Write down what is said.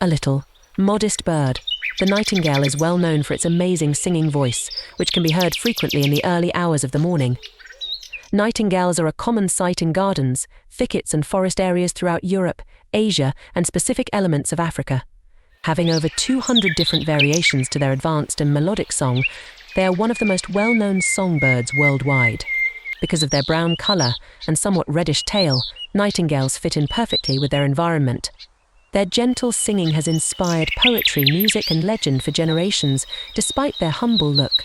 A little. Modest bird. The nightingale is well known for its amazing singing voice, which can be heard frequently in the early hours of the morning. Nightingales are a common sight in gardens, thickets and forest areas throughout Europe, Asia, and specific elements of Africa. Having over 200 different variations to their advanced and melodic song, they are one of the most well-known songbirds worldwide. Because of their brown color and somewhat reddish tail, nightingales fit in perfectly with their environment. Their gentle singing has inspired poetry, music, and legend for generations, despite their humble look.